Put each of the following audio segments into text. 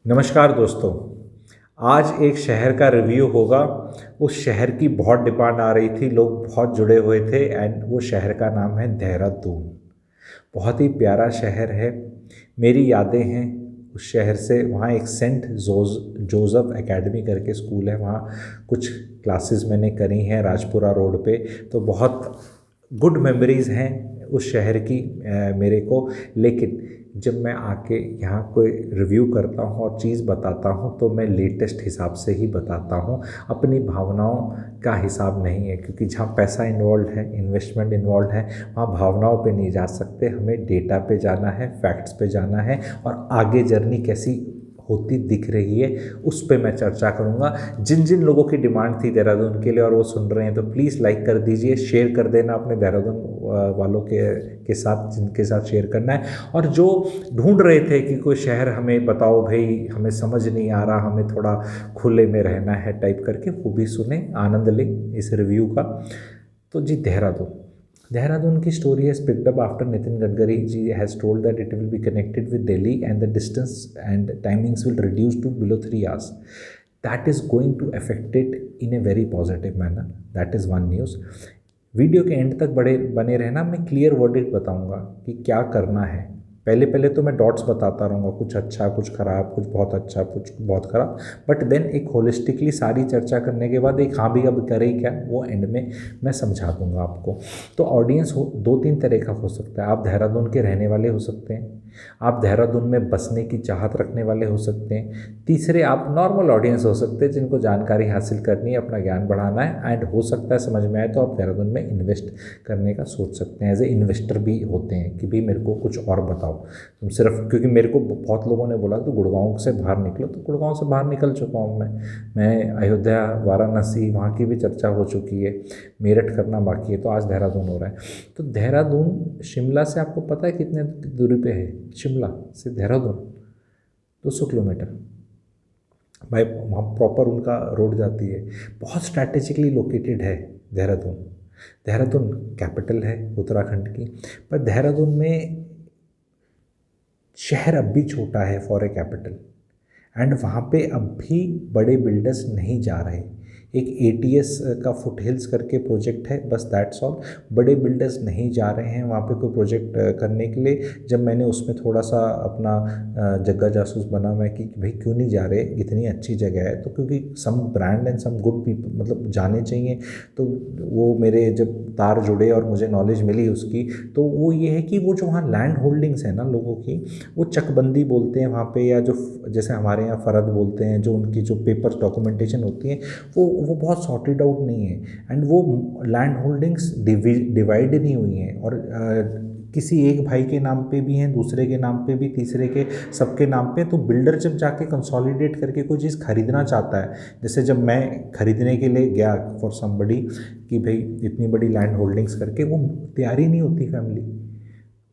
नमस्कार दोस्तों। आज एक शहर का रिव्यू होगा। उस शहर की बहुत डिमांड आ रही थी, लोग बहुत जुड़े हुए थे एंड वो शहर का नाम है देहरादून। बहुत ही प्यारा शहर है। मेरी यादें हैं उस शहर से। वहाँ एक सेंट जोसेफ एकेडमी करके स्कूल है, वहाँ कुछ क्लासेस मैंने करी हैं राजपुरा रोड पे। तो बहुत गुड मेमोरीज़ हैं उस शहर की मेरे को। लेकिन जब मैं आके यहाँ कोई रिव्यू करता हूँ और चीज़ बताता हूँ तो मैं लेटेस्ट हिसाब से ही बताता हूँ, अपनी भावनाओं का हिसाब नहीं है। क्योंकि जहाँ पैसा इन्वॉल्व है, इन्वेस्टमेंट इन्वॉल्व है, वहाँ भावनाओं पे नहीं जा सकते। हमें डेटा पे जाना है, फैक्ट्स पे जाना है और आगे जर्नी कैसी होती दिख रही है उस पे मैं चर्चा करूँगा। जिन जिन लोगों की डिमांड थी देहरादून के लिए और वो सुन रहे हैं तो प्लीज़ लाइक कर दीजिए, शेयर कर देना अपने देहरादून वालों के साथ जिनके साथ शेयर करना है। और जो ढूंढ रहे थे कि कोई शहर हमें बताओ भाई, हमें समझ नहीं आ रहा, हमें थोड़ा खुले में रहना है टाइप करके, वो भी सुने, आनंद लें इस रिव्यू का। तो जी, देहरादून की story has picked up after Nitin Gadkari ji has told that it will be connected with Delhi and the distance and timings will reduce to below 3 hours. That is going to affect it in a very positive manner. That is one news. Video के and तक बने रहना। मैं clear verdict बताऊंगा कि क्या करना है। पहले पहले तो मैं डॉट्स बताता रहूँगा, कुछ अच्छा कुछ ख़राब, कुछ बहुत अच्छा कुछ बहुत ख़राब। बट देन एक होलिस्टिकली सारी चर्चा करने के बाद एक हाँ भी अब करे क्या, वो एंड में मैं समझा दूंगा आपको। तो ऑडियंस हो दो तीन तरह का हो सकता है। आप देहरादून के रहने वाले हो सकते हैं, आप देहरादून में बसने की चाहत रखने वाले हो सकते हैं, तीसरे आप नॉर्मल ऑडियंस हो सकते हैं जिनको जानकारी हासिल करनी है, अपना ज्ञान बढ़ाना है एंड हो सकता है समझ में आए तो आप देहरादून में इन्वेस्ट करने का सोच सकते हैं। एज ए इन्वेस्टर भी होते हैं कि भाई मेरे को कुछ और बताओ तुम सिर्फ, क्योंकि मेरे को बहुत लोगों ने बोला तो गुड़गांव से बाहर निकलो, तो गुड़गांव से बाहर निकल चुका हूँ मैं अयोध्या, वाराणसी, वहाँ की भी चर्चा हो चुकी है, मेरठ करना बाकी है, तो आज देहरादून हो रहा है। तो देहरादून शिमला से आपको पता है कितने दूरी पे है? शिमला से देहरादून 200 किलोमीटर भाई। वहाँ प्रॉपर उनका रोड जाती है। बहुत स्ट्रैटेजिकली लोकेटेड है देहरादून। देहरादून कैपिटल है उत्तराखंड की, पर देहरादून में शहर अब भी छोटा है फॉर ए कैपिटल एंड वहाँ पे अब भी बड़े बिल्डर्स नहीं जा रहे। एक एटीएस का फुट हिल्स करके प्रोजेक्ट है, बस दैट्स ऑल। बड़े बिल्डर्स नहीं जा रहे हैं वहाँ पे कोई प्रोजेक्ट करने के लिए। जब मैंने उसमें थोड़ा सा अपना जग्गा जासूस बना मैं कि भाई क्यों नहीं जा रहे, इतनी अच्छी जगह है, तो क्योंकि some brand and some good people मतलब जाने चाहिए। तो वो मेरे जब तार जुड़े और मुझे नॉलेज मिली उसकी, तो वो ये है कि वो जो वहाँ लैंड होल्डिंग्स है ना लोगों की, वो चकबंदी बोलते हैं वहाँ पे, या जो जैसे हमारे यहाँ फ़रद बोलते हैं, जो उनकी जो पेपर डॉक्यूमेंटेशन होती है वो बहुत सॉर्टेड आउट नहीं है एंड वो लैंड होल्डिंग्स डिवाइड नहीं हुई हैं। और किसी एक भाई के नाम पे भी हैं, दूसरे के नाम पे भी, तीसरे के, सबके नाम पे। तो बिल्डर जब जाके कंसोलिडेट करके कोई चीज़ खरीदना चाहता है, जैसे जब मैं खरीदने के लिए गया फॉर समबडी कि भाई इतनी बड़ी लैंड होल्डिंग्स करके, वो तैयार ही नहीं होती फैमिली।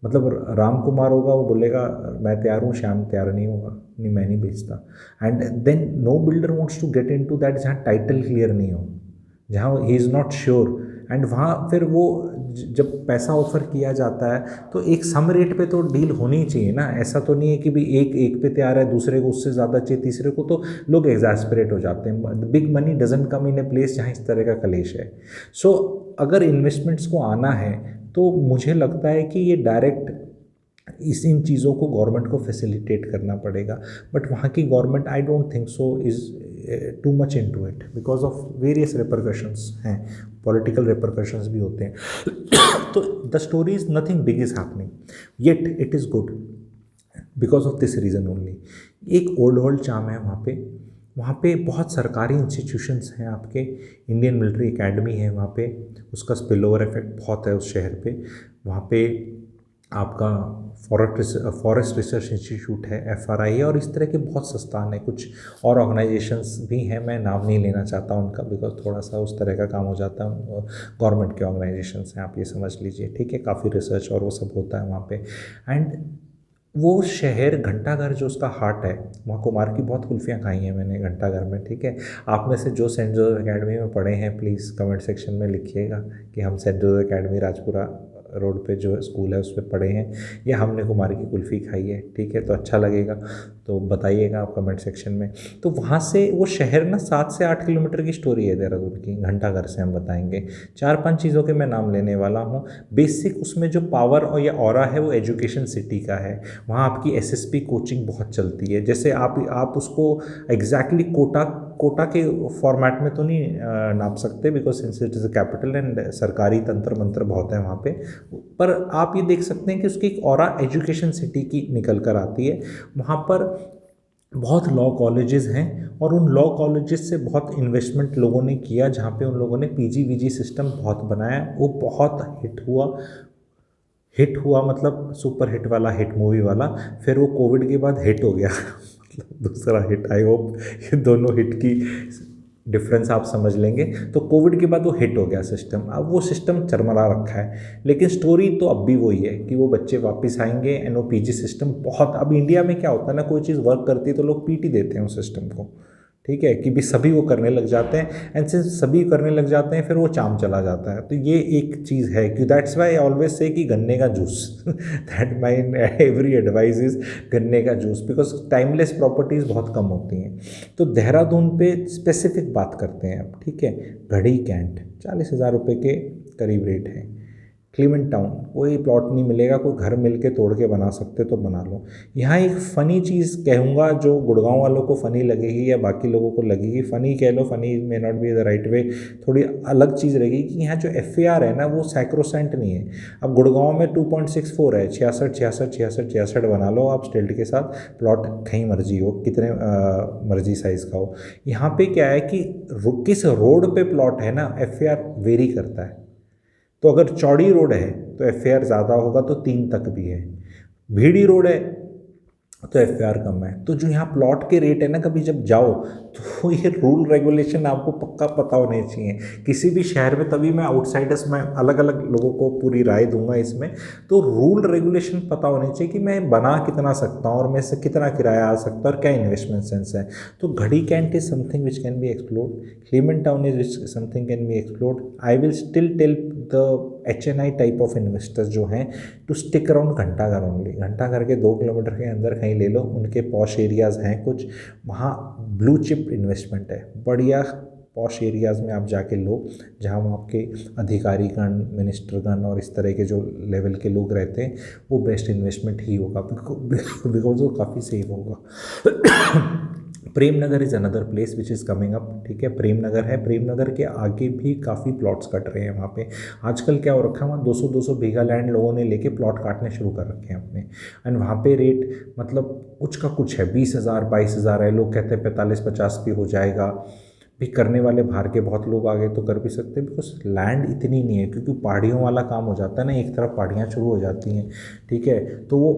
मतलब राम कुमार होगा वो बोलेगा मैं तैयार हूँ, श्याम तैयार नहीं होगा, नहीं मैं नहीं बेचता। And then no builder wants to get into that जहाँ टाइटल क्लियर नहीं हो, जहाँ he is not sure. And वहाँ फिर वो जब पैसा ऑफर किया जाता है तो एक सम रेट पे तो डील होनी चाहिए ना। ऐसा तो नहीं है कि भाई एक पे तैयार है, दूसरे को उससे ज़्यादा चाहिए, तीसरे को, तो लोग एग्जैस्परेट हो जाते हैं। Big money doesn't come in a place जहाँ इस तरह का कलेश है। सो अगर इन्वेस्टमेंट्स को आना है तो मुझे लगता है कि ये डायरेक्ट इन चीज़ों को गवर्नमेंट को फैसिलिटेट करना पड़ेगा। बट वहाँ की government I don't think so is too much into it because of various repercussions हैं, पॉलिटिकल रिपरकशंस भी होते हैं। तो the story is nothing big is happening yet it is good because of this reason only. एक old charm है वहाँ पे बहुत सरकारी इंस्टीट्यूशंस हैं आपके। इंडियन मिलिट्री एकेडमी है वहाँ पे, उसका स्पिल ओवर इफेक्ट बहुत है उस शहर पे। वहाँ पे आपका फॉरेस्ट रिसर्च इंस्टीट्यूट है, एफआरआई है, और इस तरह के बहुत संस्थान है। कुछ और ऑर्गेनाइजेशंस भी हैं, मैं नाम नहीं लेना चाहता उनका बिकॉज थोड़ा सा उस तरह का काम हो जाता है। गवर्नमेंट के ऑर्गेनाइजेशंस हैं, आप ये समझ लीजिए, ठीक है। काफ़ी रिसर्च और वो सब होता है वहाँ पे। एंड वो शहर घंटाघर जो उसका हार्ट है, वहाँ कुमार की बहुत कुल्फ़ियाँ खाई हैं मैंने घंटाघर में, ठीक है। आप में से जो सेंट जोसेफ एकेडमी में पढ़े हैं प्लीज़ कमेंट सेक्शन में लिखिएगा कि हम Saint Joseph Academy Rajpura road पे जो स्कूल है उस पर पढ़े हैं या हमने कुमार की कुल्फ़ी खाई है, ठीक है, तो अच्छा लगेगा, तो बताइएगा आप कमेंट सेक्शन में। तो वहाँ से वो शहर ना 7 से 8 किलोमीटर की स्टोरी है देहरादून की, घंटाघर से हम बताएंगे। 4-5 चीज़ों के मैं नाम लेने वाला हूँ। बेसिक उसमें जो पावर और या ऑरा है वो एजुकेशन सिटी का है। वहाँ आपकी एसएसपी कोचिंग बहुत चलती है। जैसे आप उसको एग्जैक्टली कोटा के फॉर्मेट में तो नहीं नाप सकते, because since it is a capital and सरकारी तंत्र मंत्र बहुत है वहाँ पे, पर आप ये देख सकते हैं कि उसकी एक ऑरा एजुकेशन सिटी की निकल कर आती है। वहाँ पर बहुत लॉ कॉलेजेस हैं और उन लॉ कॉलेजेस से बहुत इन्वेस्टमेंट लोगों ने किया, जहाँ पे उन लोगों ने पीजी वीजी सिस्टम बहुत बनाया, वो बहुत हिट हुआ मतलब सुपर हिट वाला, हिट मूवी वाला। फिर वो कोविड के बाद हिट हो गया मतलब दूसरा हिट। आई होप ये दोनों हिट की डिफरेंस आप समझ लेंगे। तो कोविड के बाद वो हिट हो गया सिस्टम, अब वो सिस्टम चरमरा रखा है, लेकिन स्टोरी तो अब भी वही है कि वो बच्चे वापस आएंगे एंड वो पीजी सिस्टम बहुत। अब इंडिया में क्या होता है ना, कोई चीज़ वर्क करती है तो लोग पीट ही देते हैं उस सिस्टम को, ठीक है, कि भी सभी वो करने लग जाते हैं, एंड सिंस सभी करने लग जाते हैं फिर वो चाम चला जाता है। तो ये एक चीज़ है कि that's why I always say कि गन्ने का juice that my every advice is गन्ने का जूस, बिकॉज टाइमलेस प्रॉपर्टीज़ बहुत कम होती हैं। तो देहरादून पे स्पेसिफिक बात करते हैं अब, ठीक है। घड़ी कैंट 40,000 रुपये के करीब रेट है। क्लीमेंट टाउन कोई प्लॉट नहीं मिलेगा, कोई घर मिल के तोड़ के बना सकते तो बना लो। यहाँ एक फ़नी चीज़ कहूँगा जो गुड़गांव वालों को फ़नी लगेगी या बाकी लोगों को लगेगी, फ़नी कह लो, funny may not be the right way, थोड़ी अलग चीज़ रहेगी कि यहाँ जो एफएआर है ना वो सैक्रोसेंट नहीं है। अब गुड़गांव में 2.64 है, 66 बना लो आप स्टिल्ट के साथ, प्लॉट कहीं मर्जी हो, कितने मर्जी साइज़ का हो। यहाँ पे क्या है कि किस रोड पे प्लॉट है ना, एफएआर वेरी करता है। तो अगर चौड़ी रोड है तो एफएआर ज़्यादा होगा, तो 3 तक भी है। भीड़ी रोड है तो एफआर कम है। तो जो यहाँ प्लॉट के रेट है ना, कभी जब जाओ तो ये रूल रेगुलेशन आपको पक्का पता होने चाहिए किसी भी शहर में, तभी मैं आउटसाइडर्स में अलग अलग लोगों को पूरी राय दूंगा इसमें। तो रूल रेगुलेशन पता होने चाहिए कि मैं बना कितना सकता हूँ और मैं से कितना किराया आ सकता है और क्या इन्वेस्टमेंट सेंस है। तो Garhi Cantt is something which can be explored, Clement Town is something can be explored. I will still tell the HNI type of investors जो हैं to stick around Ghantaghar only. Ghantaghar के 2 किलोमीटर के अंदर कहीं ले लो, उनके पॉश एरियाज़ हैं कुछ, वहाँ ब्लू चिप इन्वेस्टमेंट है, बढ़िया पॉश एरियाज़ में आप जाके लो, जहाँ वहाँ आपके अधिकारीगण, मिनिस्टरगण और इस तरह के जो लेवल के लोग रहते हैं, वो बेस्ट इन्वेस्टमेंट ही होगा, बिकॉज वो काफ़ी सेफ होगा। Premnagar is another place which is coming up, ठीक है। प्रेमनगर है, प्रेमनगर के आगे भी काफ़ी प्लॉट्स कट रहे हैं वहाँ पे। आजकल क्या हो रखा है, वहाँ 200-200 बीघा लैंड लोगों ने लेके प्लॉट काटने शुरू कर रखे हैं अपने, एंड वहाँ पे रेट मतलब कुछ का कुछ है, 20,000 22,000 है। लोग कहते हैं 45-50 भी हो जाएगा। भी करने वाले बाहर के बहुत लोग आगे तो कर भी सकते हैं, बिकॉज लैंड इतनी नहीं है, क्योंकि पहाड़ियों वाला काम हो जाता है ना, एक तरफ पहाड़ियाँ शुरू हो जाती हैं, ठीक है। तो वो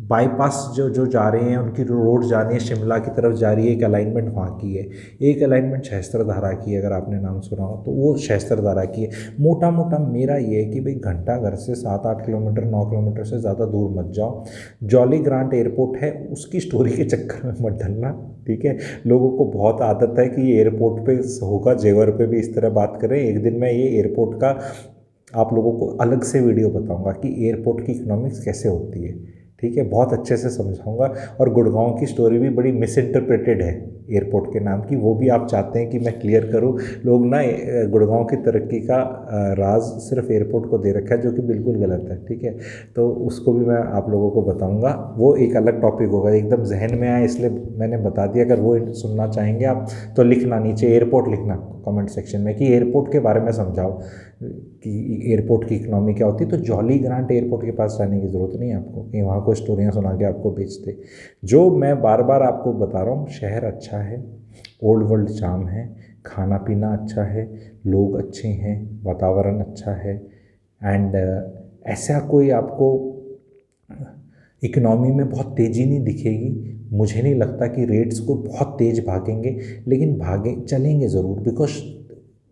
बाईपास जो जा रहे हैं, उनकी रोड जा रही है शिमला की तरफ जा रही है, एक अलाइनमेंट वहाँ की है, एक अलाइनमेंट सहस्त्रधारा की है, अगर आपने नाम सुना हो तो वो सहस्त्रधारा की है। मोटा मोटा मेरा ये है कि भाई घंटाघर से 7-8 किलोमीटर 9 किलोमीटर से ज़्यादा दूर मत जाओ। जॉली ग्रांट एयरपोर्ट है, उसकी स्टोरी के चक्कर में मत डलना, ठीक है। लोगों को बहुत आदत है कि एयरपोर्ट पे होगा, जेवर पे भी इस तरह बात करें। एक दिन मैं ये एयरपोर्ट का आप लोगों को अलग से वीडियो बताऊंगा कि एयरपोर्ट की इकोनॉमिक्स कैसे होती है, ठीक है, बहुत अच्छे से समझाऊंगा। और गुड़गांव की स्टोरी भी बड़ी मिस इंटरप्रेटेड है एयरपोर्ट के नाम की, वो भी आप चाहते हैं कि मैं क्लियर करूं। लोग ना गुड़गांव की तरक्की का राज सिर्फ एयरपोर्ट को दे रखा है, जो कि बिल्कुल गलत है, ठीक है। तो उसको भी मैं आप लोगों को बताऊंगा, वो एक अलग टॉपिक होगा, एकदम जहन में आया इसलिए मैंने बता दिया। अगर वो सुनना चाहेंगे आप तो लिखना नीचे एयरपोर्ट, लिखना कमेंट सेक्शन में कि एयरपोर्ट के बारे में समझाओ कि एयरपोर्ट की इकनॉमी क्या होती है। तो जॉली ग्रांट एयरपोर्ट के पास जाने की ज़रूरत नहीं है आपको कि वहाँ को स्टोरियाँ सुना के आपको बेचते। जो मैं बार बार आपको बता रहा हूँ, शहर अच्छा है, ओल्ड वर्ल्ड चार्म है, खाना पीना अच्छा है, लोग अच्छे हैं, वातावरण अच्छा है, एंड ऐसा कोई आपको इकनॉमी में बहुत तेज़ी नहीं दिखेगी। मुझे नहीं लगता कि रेट्स को बहुत तेज़ भागेंगे, लेकिन चलेंगे ज़रूर, because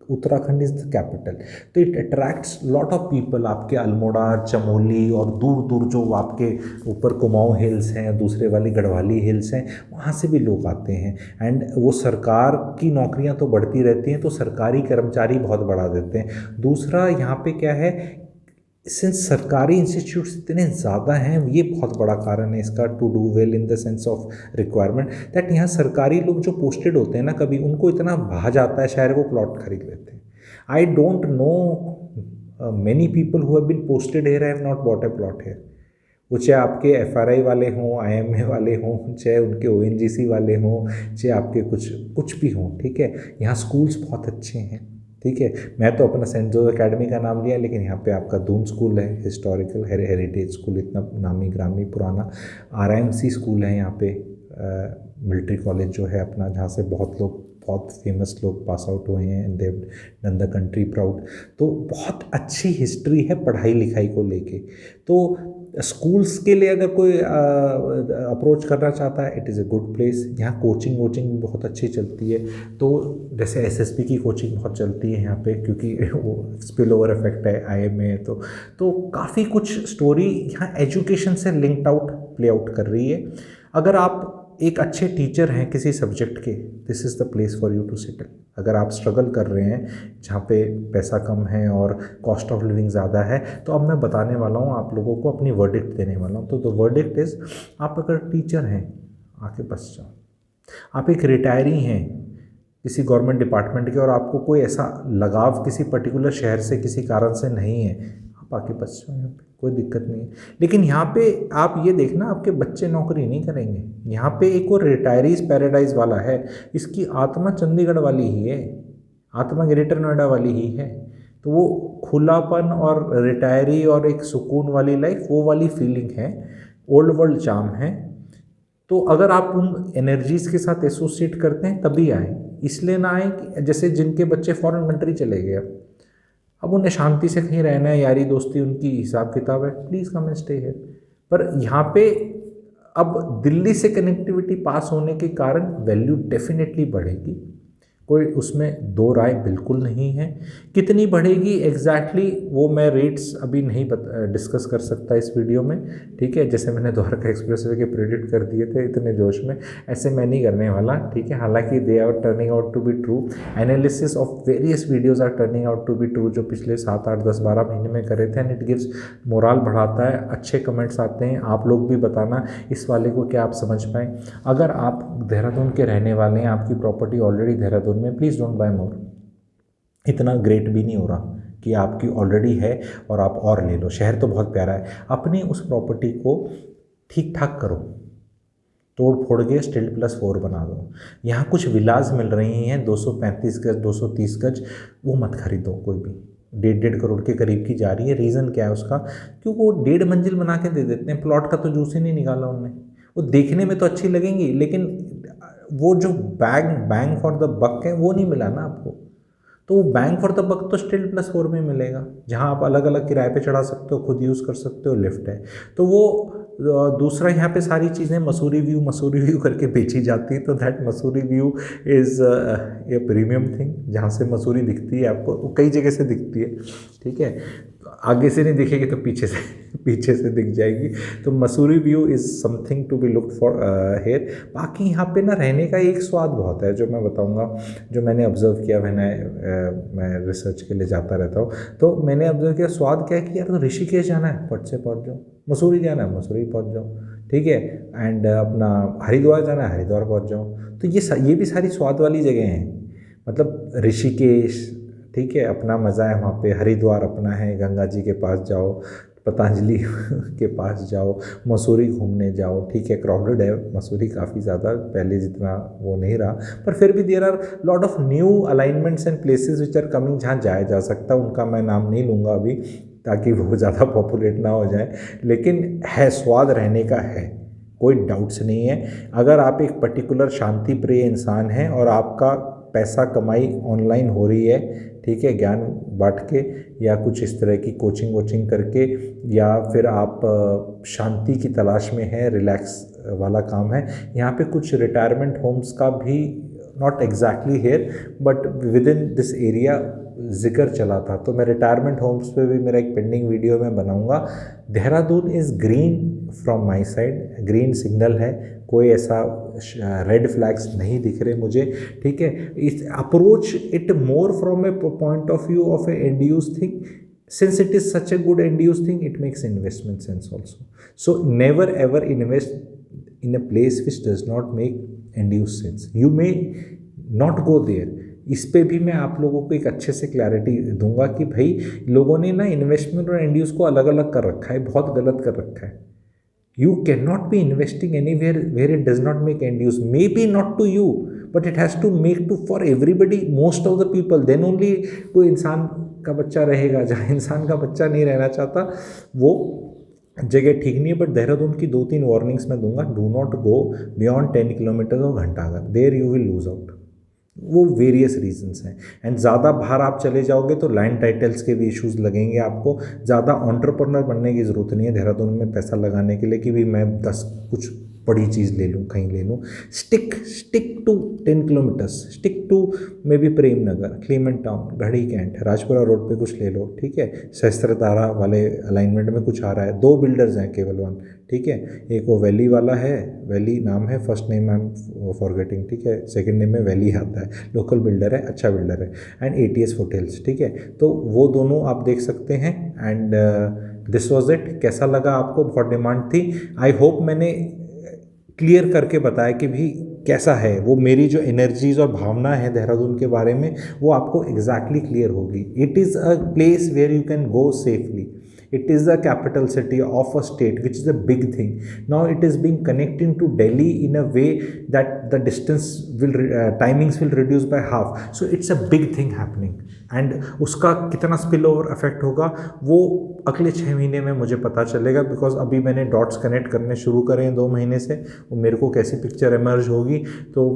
Uttarakhand is the capital. तो it attracts lot of people. आपके अल्मोड़ा, चमोली और दूर दूर जो आपके ऊपर कुमाऊं हिल्स हैं, दूसरे वाली गढ़वाली हिल्स हैं, वहाँ से भी लोग आते हैं। एंड वो सरकार की नौकरियाँ तो बढ़ती रहती हैं, तो सरकारी कर्मचारी बहुत बढ़ा देते हैं। दूसरा यहाँ पे क्या है, सिंस सरकारी इंस्टीट्यूट्स इतने ज़्यादा हैं, ये बहुत बड़ा कारण है इसका, to do well in the sense of requirement, that यहाँ सरकारी लोग जो पोस्टेड होते हैं ना, कभी उनको इतना भा जाता है शायद वो प्लॉट खरीद लेते हैं। I don't know many people who have been posted here have not bought a plot here. वो चाहे आपके एफआरआई वाले हों, आईएमए वाले हों, चाहे उनके ओएनजीसी वाले हों, चाहे आपके कुछ भी हों, ठीक है। यहाँ स्कूल्स बहुत अच्छे हैं, ठीक है। मैं तो अपना सेंट जोसेफ एकेडमी का नाम लिया, लेकिन यहाँ पे आपका दून स्कूल है, हिस्टोरिकल हेरिटेज स्कूल, इतना नामी ग्रामी पुराना। आरआईएमसी स्कूल है यहाँ पे, मिलिट्री कॉलेज जो है अपना, जहाँ से बहुत फेमस लोग पास आउट हुए हैं and they've done the country proud. तो बहुत अच्छी हिस्ट्री है पढ़ाई लिखाई को लेके। तो स्कूल्स के लिए अगर कोई अप्रोच करना चाहता है, it is a good place. यहाँ कोचिंग वोचिंग भी बहुत अच्छी चलती है। तो जैसे एसएसबी की कोचिंग बहुत चलती है यहाँ पे, क्योंकि वो स्पिल ओवर इफेक्ट है आईएमए। तो काफ़ी कुछ स्टोरी यहाँ एजुकेशन से लिंक्ड आउट प्ले आउट कर रही है। अगर आप एक अच्छे टीचर हैं किसी सब्जेक्ट के, this is the place for you to settle. अगर आप स्ट्रगल कर रहे हैं जहाँ पे पैसा कम है और कॉस्ट ऑफ लिविंग ज़्यादा है, तो अब मैं बताने वाला हूँ आप लोगों को, अपनी वर्डिक्ट देने वाला हूँ। तो द वर्डिक्ट इज़, आप अगर टीचर हैं आके बस जाओ। आप एक रिटायरी हैं किसी गवर्नमेंट डिपार्टमेंट के और आपको कोई ऐसा लगाव किसी पर्टिकुलर शहर से किसी कारण से नहीं है, आप आके बस जाओ, यहाँ पे कोई दिक्कत नहीं है। लेकिन यहाँ पे आप ये देखना, आपके बच्चे नौकरी नहीं करेंगे। यहाँ पे एक और रिटायरीज पैराडाइज वाला है, इसकी आत्मा चंडीगढ़ वाली ही है, आत्मा ग्रेटर नोएडा वाली ही है। तो वो खुलापन और रिटायरी और एक सुकून वाली लाइफ, वो वाली फीलिंग है, ओल्ड वर्ल्ड चार्म है। तो अगर आप उन एनर्जीज़ के साथ एसोसिएट करते हैं तभी आए, इसलिए ना आए कि जैसे जिनके बच्चे फॉरेन कंट्री चले गए, अब उन्हें शांति से कहीं रहना है, यारी दोस्ती उनकी हिसाब किताब है, please come and stay here. पर यहाँ पे अब दिल्ली से कनेक्टिविटी पास होने के कारण वैल्यू डेफिनेटली बढ़ेगी, कोई उसमें दो राय बिल्कुल नहीं है। कितनी बढ़ेगी एग्जैक्टली वो मैं रेट्स अभी नहीं डिस्कस कर सकता इस वीडियो में, ठीक है। जैसे मैंने द्वारका एक्सप्रेसवे के प्रेडिक्ट कर दिए थे इतने जोश में, ऐसे मैं नहीं करने वाला, ठीक है। हालांकि they are turning out to be true, analysis of various videos are turning out to be true, जो पिछले 7, 8, 10, 12 महीने में करे थे। एंड इट गिव्स मोरल बढ़ाता है, अच्छे कमेंट्स आते हैं। आप लोग भी बताना इस वाले को क्या आप समझ पाएँ। अगर आप देहरादून के रहने वाले हैं, आपकी प्रॉपर्टी ऑलरेडी देहरादून में, प्लीज़ डोंट बाय मोर। इतना ग्रेट भी नहीं हो रहा कि आपकी ऑलरेडी है और आप और ले लो। शहर तो बहुत प्यारा है, अपनी उस प्रॉपर्टी को ठीक ठाक करो, तोड़ फोड़ के स्टिल्ट +4 बना दो। यहाँ कुछ विलास मिल रही हैं 235 गज, 230 गज, वो मत खरीदो कोई भी। 1.5 करोड़ के करीब की जा रही है। रीज़न क्या है उसका? क्योंकि वो 1.5 मंजिल बना के दे देते हैं, प्लॉट का तो जूस ही नहीं निकाला उनने। वो देखने में तो अच्छी लगेंगी, लेकिन वो जो बैंग फॉर द बक है वो नहीं मिला ना आपको। तो वो बैंग फॉर द बक तो स्टिल +4 में मिलेगा, जहाँ आप अलग अलग किराए पे चढ़ा सकते हो, खुद यूज़ कर सकते हो, लिफ्ट है। तो वो दूसरा यहाँ पे सारी चीज़ें मसूरी व्यू करके बेची जाती है। तो that Mussoorie view is a premium thing, जहाँ से मसूरी दिखती है आपको, वो कई जगह से दिखती है, ठीक है। आगे से नहीं दिखेगी तो पीछे से दिख जाएगी। तो Mussoorie view is something to be looked for here. बाकी यहाँ पे ना रहने का एक स्वाद बहुत है, जो मैं बताऊँगा, जो मैंने ऑब्ज़र्व किया। मैं रिसर्च के लिए जाता रहता हूँ, तो मैंने ऑब्ज़र्व किया स्वाद क्या है कि यार तो ऋषिकेश जाना है, पट से पहुँच जाओ। मसूरी जाना है, मसूरी पहुँच जाओ, ठीक है। एंड अपना हरिद्वार जाना है, हरिद्वार पहुँच जाओ। तो ये भी सारी स्वाद वाली जगह हैं। मतलब ऋषिकेश, ठीक है, अपना मज़ा है वहाँ पे। हरिद्वार अपना है, गंगा जी के पास जाओ, पतंजलि के पास जाओ, मसूरी घूमने जाओ, ठीक है। क्राउडेड है मसूरी काफ़ी ज़्यादा, पहले जितना वो नहीं रहा, पर फिर भी there are lot of new alignments and places which are coming, जहाँ जाया जा सकता है। उनका मैं नाम नहीं लूँगा अभी, ताकि वो ज़्यादा पॉपुलेट ना हो जाए, लेकिन है, स्वाद रहने का है, कोई डाउट्स नहीं है। अगर आप एक पर्टिकुलर शांति प्रिय इंसान हैं और आपका पैसा कमाई ऑनलाइन हो रही है, ठीक है, ज्ञान बांट के या कुछ इस तरह की कोचिंग वोचिंग करके, या फिर आप शांति की तलाश में हैं, रिलैक्स वाला काम है, यहाँ पे कुछ रिटायरमेंट होम्स का भी, not exactly here but within this area जिक्र चला था। तो मैं रिटायरमेंट होम्स पे भी मेरा एक पेंडिंग वीडियो में बनाऊंगा। Dehradun is green from my side, green signal है, कोई ऐसा रेड फ्लैग्स नहीं दिख रहे मुझे, ठीक है। इस approach it more from A point of view of A and use thing. Since it is such a good end use thing, it makes investment sense also. So never ever invest in a place which does not make end use sense. You may not go there. इस पे भी मैं आप लोगों को एक अच्छे से क्लैरिटी दूंगा कि भाई लोगों ने ना इन्वेस्टमेंट और एंड यूज़ को अलग अलग कर रखा है, बहुत गलत कर रखा है. You cannot be investing anywhere where it does not make end use. Maybe not to you, but it has to make to for everybody, most of the people. Then only कोई इंसान का बच्चा रहेगा. जहाँ इंसान का बच्चा नहीं रहना चाहता वो जगह ठीक नहीं है. बट देहरादून की 2-3 वार्निंग्स मैं दूंगा. Do not go beyond 10 kilometer और Ghantaghar. There you will lose out. वो वेरियस रीजंस हैं. एंड ज़्यादा बाहर आप चले जाओगे तो लैंड टाइटल्स के भी इश्यूज़ लगेंगे आपको. ज़्यादा एंटरप्रेन्योर बनने की ज़रूरत नहीं है देहरादून में पैसा लगाने के लिए कि भी मैं 10 कुछ बड़ी चीज़ ले लूँ, कहीं ले लूँ. Stick to 10 kilometres. Stick to maybe Prem Nagar, Clement Town, Garhi cantt, Rajpura road पे कुछ ले लो. ठीक है, सहस्त्रधारा वाले अलाइनमेंट में कुछ आ रहा है. 2 बिल्डर्स हैं केवल 1. ठीक है, एक वो वैली वाला है, वैली नाम है, first name I am forgetting. ठीक है, सेकंड नेम में वैली आता है. लोकल बिल्डर है, अच्छा बिल्डर है. And ATS hotels. ठीक है, तो वो दोनों आप देख सकते हैं. And this was it. कैसा लगा आपको? बहुत डिमांड थी. आई होप मैंने क्लियर करके बताया कि भी कैसा है. वो मेरी जो एनर्जीज़ और भावना है देहरादून के बारे में वो आपको एग्जैक्टली क्लियर होगी. It is a place where you can go safely. It is the capital city of a state, which is a big thing. Now it is being connecting to Delhi in a way that the distance will timings will reduce by half. So it's a big thing happening. And उसका कितना spill over effect होगा वो अगले 6 महीने में मुझे पता चलेगा. बिकॉज अभी मैंने डॉट्स कनेक्ट करने शुरू करे हैं 2 महीने से. वो मेरे को कैसी पिक्चर एमर्ज होगी तो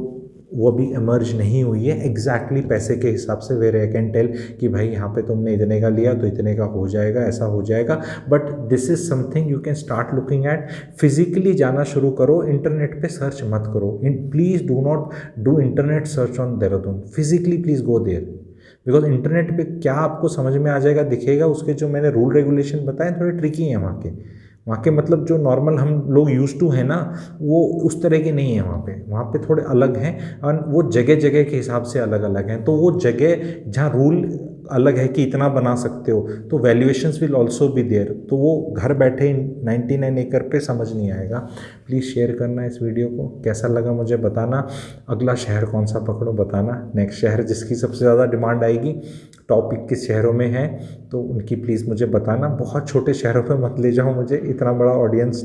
वो अभी एमर्ज नहीं हुई है एग्जैक्टली पैसे के हिसाब से. वेर आई कैन टेल कि भाई यहाँ पे तुमने इतने का लिया तो इतने का हो जाएगा, ऐसा हो जाएगा. But this is something you can start looking at. Physically जाना शुरू करो. इंटरनेट पे सर्च मत करो. Please do not do internet search on Dehradun. Physically please go there. Because internet पे क्या आपको समझ में आ जाएगा, दिखेगा. उसके जो मैंने रूल रेगुलेशन बताए थोड़े ट्रिकी हैं वहाँ के मतलब जो नॉर्मल हम लोग यूज टू है ना वो उस तरह के नहीं है वहाँ पे थोड़े अलग हैं. और वो जगह जगह के हिसाब से अलग अलग हैं. तो वो जगह जहाँ रूल अलग है कि इतना बना सकते हो तो valuations will also be there. तो वो घर बैठे 99 एकड़ पे समझ नहीं आएगा. प्लीज़ शेयर करना इस वीडियो को. कैसा लगा मुझे बताना. अगला शहर कौन सा पकड़ो बताना. नेक्स्ट शहर जिसकी सबसे ज़्यादा डिमांड आएगी, टॉप 21 शहरों में है तो उनकी प्लीज़ मुझे बताना. बहुत छोटे शहरों पे मत ले जाओ मुझे. इतना बड़ा ऑडियंस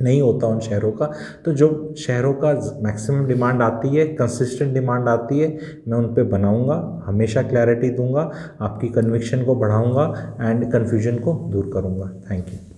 नहीं होता उन शहरों का. तो जो शहरों का मैक्सिमम डिमांड आती है, कंसिस्टेंट डिमांड आती है, मैं उन पे बनाऊंगा. हमेशा क्लैरिटी दूंगा, आपकी कन्विक्शन को बढ़ाऊंगा एंड कन्फ्यूजन को दूर करूंगा. Thank you.